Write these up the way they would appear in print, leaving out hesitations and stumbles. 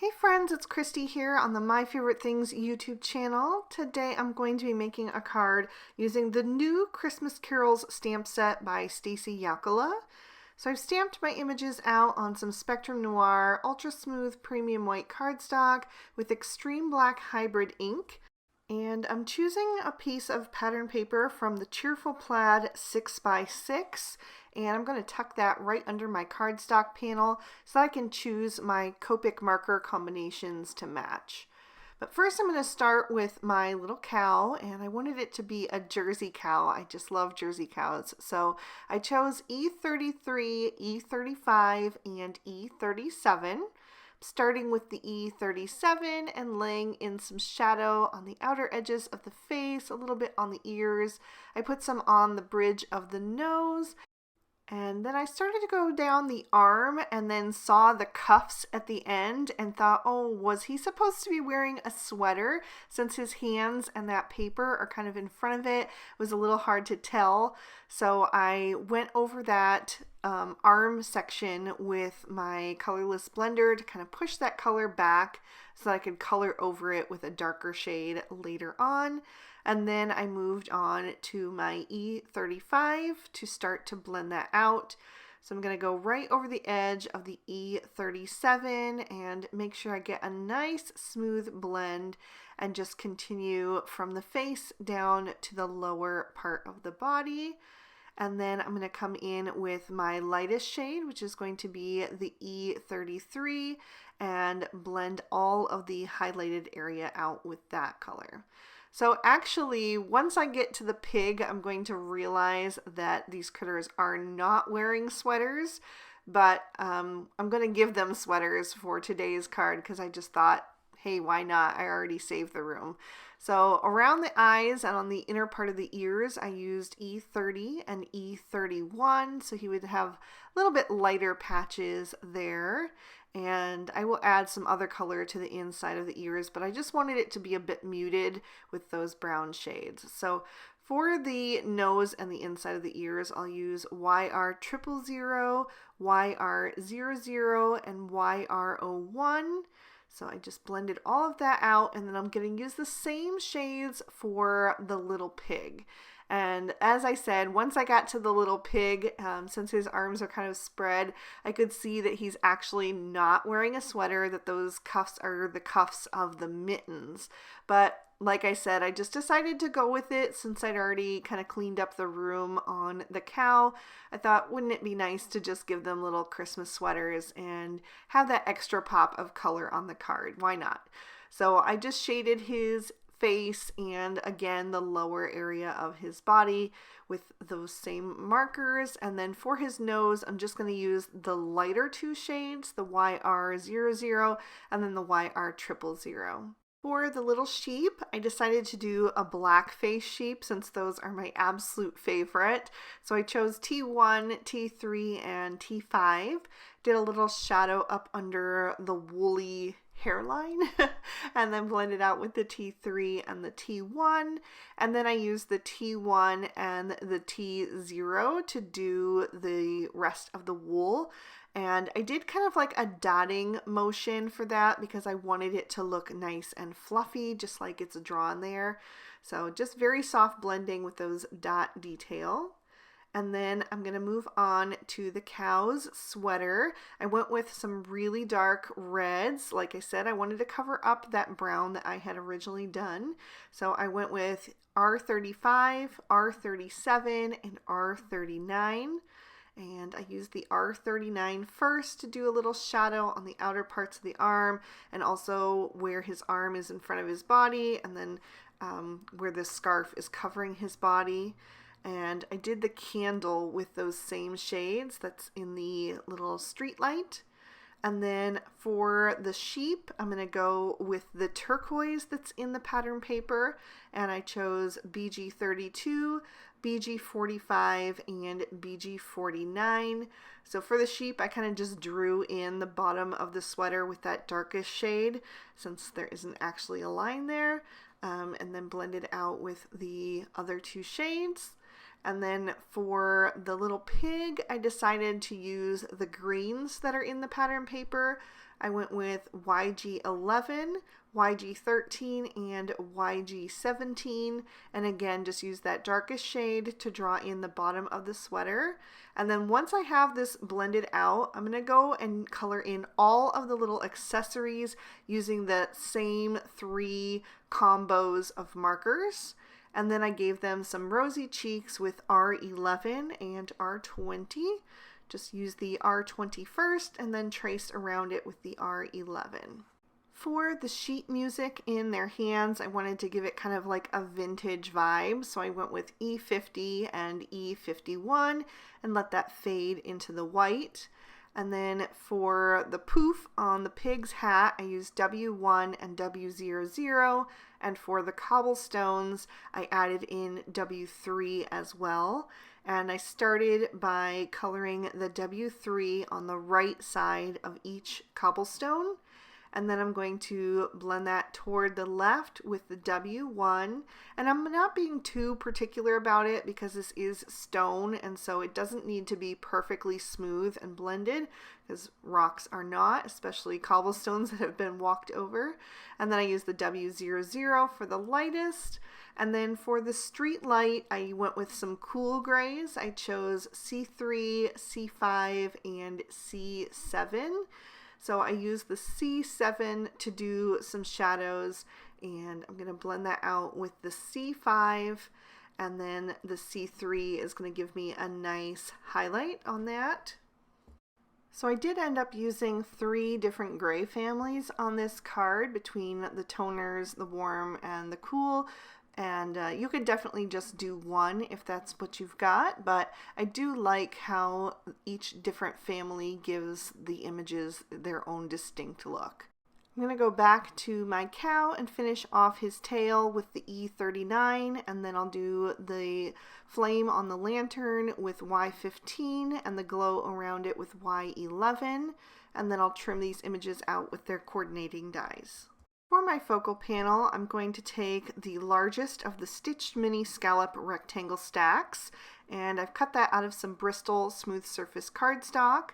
Hey friends, it's Christy here on the My Favorite Things YouTube channel. Today I'm going to be making a card using the new Christmas Carols stamp set by Stacy Yakula. So I've stamped my images out on some Spectrum Noir Ultra Smooth Premium White cardstock with Extreme Black Hybrid ink. And I'm choosing a piece of pattern paper from the Cheerful Plaid 6x6, and I'm going to tuck that right under my cardstock panel so that I can choose my Copic marker combinations to match. But first I'm going to start with my little cow, and I wanted it to be a Jersey cow. I just love Jersey cows. So I chose E33, E35, and E37. Starting with the E37 and laying in some shadow on the outer edges of the face, a little bit on the ears. I put some on the bridge of the nose. And then I started to go down the arm and then saw the cuffs at the end and thought, oh, was he supposed to be wearing a sweater since his hands and that paper are kind of in front of it? It was a little hard to tell. So I went over that arm section with my colorless blender to kind of push that color back so that I could color over it with a darker shade later on. And then I moved on to my E35 to start to blend that out. So I'm going to go right over the edge of the E37 and make sure I get a nice smooth blend and just continue from the face down to the lower part of the body. And then I'm going to come in with my lightest shade, which is going to be the E33, and blend all of the highlighted area out with that color. So actually, once I get to the pig, I'm going to realize that these critters are not wearing sweaters, but I'm going to give them sweaters for today's card because I just thought, hey, why not? I already saved the room. So around the eyes and on the inner part of the ears, I used E30 and E31, so he would have a little bit lighter patches there. And I will add some other color to the inside of the ears, but I just wanted it to be a bit muted with those brown shades. So for the nose and the inside of the ears, I'll use YR000, YR00, and YR01. So I just blended all of that out, and then I'm going to use the same shades for the little pig. And as I said, once I got to the little pig, since his arms are kind of spread, I could see that he's actually not wearing a sweater, that those cuffs are the cuffs of the mittens. But like I said, I just decided to go with it since I'd already kind of cleaned up the room on the cow. I thought, wouldn't it be nice to just give them little Christmas sweaters and have that extra pop of color on the card? Why not? So I just shaded his face and again the lower area of his body with those same markers. And then for his nose, I'm just going to use the lighter two shades, the YR00 and then the YR000. For the little sheep, I decided to do a black face sheep since those are my absolute favorite. So I chose T1, T3, and T5. Did a little shadow up under the woolly hairline and then blended out with the T3 and the T1. And then I used the T1 and the T0 to do the rest of the wool. And I did kind of like a dotting motion for that because I wanted it to look nice and fluffy, just like it's drawn there. So just very soft blending with those dot detail. And then I'm going to move on to the cow's sweater. I went with some really dark reds. Like I said, I wanted to cover up that brown that I had originally done. So I went with R35, R37, and R39. And I used the R39 first to do a little shadow on the outer parts of the arm and also where his arm is in front of his body and then where the scarf is covering his body. And I did the candle with those same shades that's in the little street light. And then for the sheep, I'm going to go with the turquoise that's in the pattern paper. And I chose BG32, BG45, and BG49. So for the sheep, I kind of just drew in the bottom of the sweater with that darkest shade since there isn't actually a line there. And then blended out with the other two shades. And then for the little pig, I decided to use the greens that are in the pattern paper. I went with YG11, YG13, and YG17. And again, just use that darkest shade to draw in the bottom of the sweater. And then once I have this blended out, I'm going to go and color in all of the little accessories using the same 3 combos of markers. And then I gave them some rosy cheeks with R11 and R20. Just use the R20 first and then trace around it with the R11. For the sheet music in their hands, I wanted to give it kind of like a vintage vibe, so I went with E50 and E51 and let that fade into the white. And then for the poof on the pig's hat, I used W1 and W00, and for the cobblestones, I added in W3 as well. And I started by coloring the W3 on the right side of each cobblestone. And then I'm going to blend that toward the left with the W1. And I'm not being too particular about it because this is stone, and so it doesn't need to be perfectly smooth and blended, because rocks are not, especially cobblestones that have been walked over. And then I use the W00 for the lightest. And then for the street light, I went with some cool grays. I chose C3, C5, and C7. So I used the C7 to do some shadows, and I'm going to blend that out with the C5, and then the C3 is going to give me a nice highlight on that. So I did end up using 3 different gray families on this card between the toners, the warm, and the cool. And you could definitely just do one if that's what you've got, but I do like how each different family gives the images their own distinct look. I'm going to go back to my cow and finish off his tail with the E39, and then I'll do the flame on the lantern with Y15 and the glow around it with Y11, and then I'll trim these images out with their coordinating dies. For my focal panel, I'm going to take the largest of the Stitched Mini Scallop rectangle stacks, and I've cut that out of some Bristol smooth surface cardstock.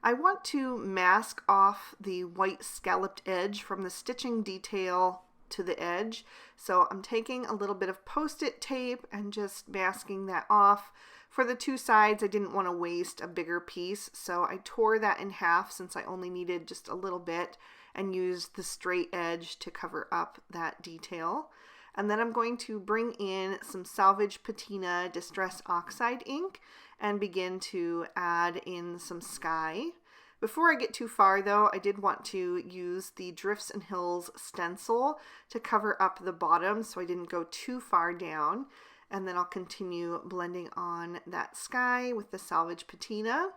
I want to mask off the white scalloped edge from the stitching detail to the edge, so I'm taking a little bit of post-it tape and just masking that off. For the 2 sides, I didn't want to waste a bigger piece, so I tore that in half since I only needed just a little bit, and used the straight edge to cover up that detail. And then I'm going to bring in some Salvage Patina Distress Oxide ink and begin to add in some sky. Before I get too far though, I did want to use the Drifts and Hills stencil to cover up the bottom so I didn't go too far down. And then I'll continue blending on that sky with the Salvage Patina.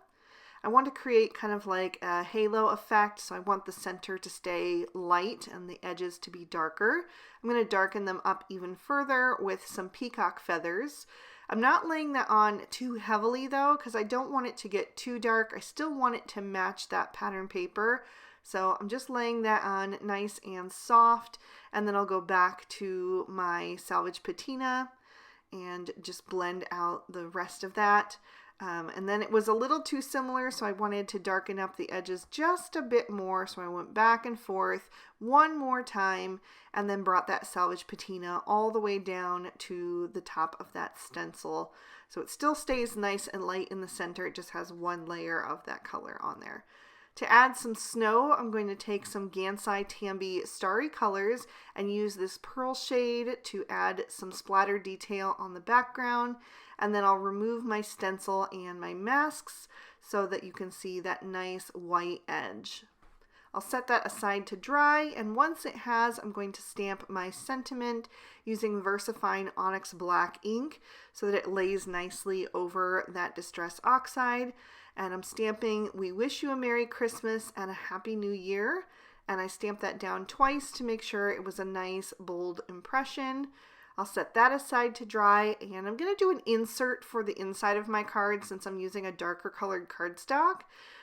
I want to create kind of like a halo effect, so I want the center to stay light and the edges to be darker. I'm going to darken them up even further with some peacock feathers. I'm not laying that on too heavily though, because I don't want it to get too dark. I still want it to match that pattern paper. So I'm just laying that on nice and soft, and then I'll go back to my Salvage Patina and just blend out the rest of that. And then it was a little too similar, so I wanted to darken up the edges just a bit more, so I went back and forth one more time and then brought that Salvage Patina all the way down to the top of that stencil. So it still stays nice and light in the center, it just has one layer of that color on there. To add some snow, I'm going to take some Gansai Tambi Starry Colors and use this pearl shade to add some splatter detail on the background. And then I'll remove my stencil and my masks so that you can see that nice white edge. I'll set that aside to dry, and once it has, I'm going to stamp my sentiment using VersaFine Onyx Black ink so that it lays nicely over that Distress Oxide. And I'm stamping "We wish you a Merry Christmas and a Happy New Year." And I stamped that down twice to make sure it was a nice bold impression. I'll set that aside to dry, and I'm going to do an insert for the inside of my card since I'm using a darker colored cardstock.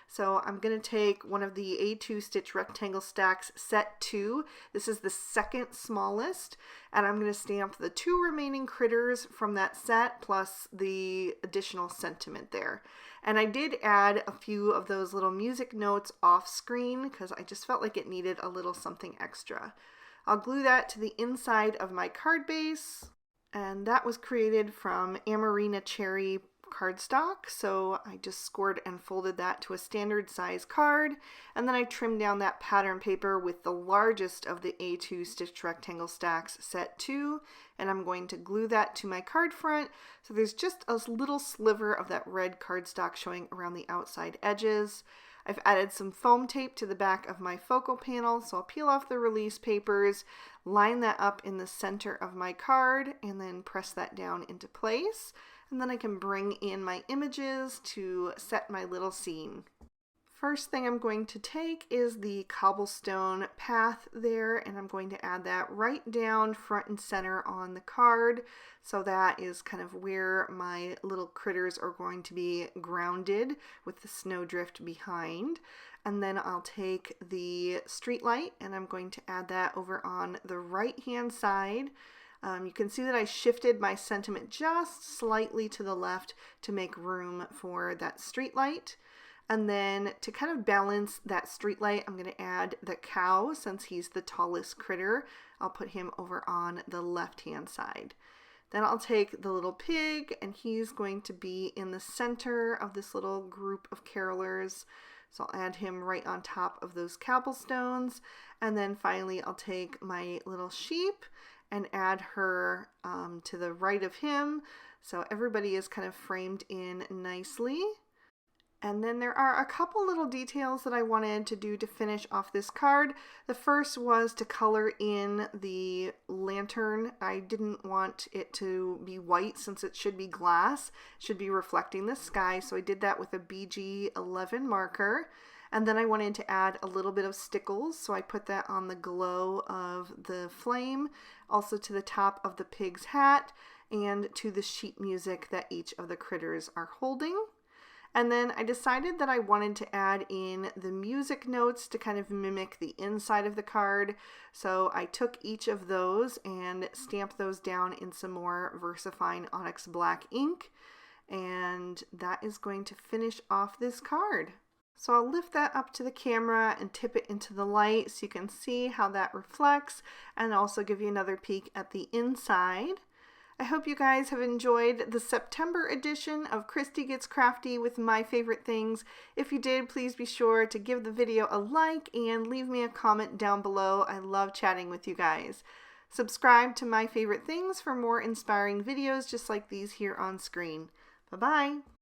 So I'm going to take one of the A2 stitch rectangle stacks set 2. This is the second smallest, and I'm going to stamp the 2 remaining critters from that set plus the additional sentiment there. And I did add a few of those little music notes off screen because I just felt like it needed a little something extra. I'll glue that to the inside of my card base, and that was created from Amarena Cherry cardstock, so I just scored and folded that to a standard size card, and then I trimmed down that pattern paper with the largest of the A2 stitch rectangle stacks set 2, and I'm going to glue that to my card front so there's just a little sliver of that red cardstock showing around the outside edges. I've added some foam tape to the back of my focal panel, so I'll peel off the release papers, line that up in the center of my card, and then press that down into place. And then I can bring in my images to set my little scene. First thing I'm going to take is the cobblestone path there, and I'm going to add that right down front and center on the card. So that is kind of where my little critters are going to be grounded with the snowdrift behind. And then I'll take the street light and I'm going to add that over on the right hand side. You can see that I shifted my sentiment just slightly to the left to make room for that street light. And then to kind of balance that street light, I'm going to add the cow since he's the tallest critter. I'll put him over on the left hand side. Then I'll take the little pig and he's going to be in the center of this little group of carolers. So I'll add him right on top of those cobblestones. And then finally I'll take my little sheep and add her to the right of him. So everybody is kind of framed in nicely. And then there are a couple little details that I wanted to do to finish off this card. The first was to color in the lantern. I didn't want it to be white since it should be glass. It should be reflecting the sky, so I did that with a BG11 marker. And then I wanted to add a little bit of stickles, so I put that on the glow of the flame, also to the top of the pig's hat, and to the sheet music that each of the critters are holding. And then I decided that I wanted to add in the music notes to kind of mimic the inside of the card. So I took each of those and stamped those down in some more VersaFine Onyx Black ink. And that is going to finish off this card. So I'll lift that up to the camera and tip it into the light so you can see how that reflects and also give you another peek at the inside. I hope you guys have enjoyed the September edition of Christy Gets Crafty with my favorite things. If you did, please be sure to give the video a like and leave me a comment down below. I love chatting with you guys. Subscribe to My Favorite Things for more inspiring videos just like these here on screen. Bye-bye.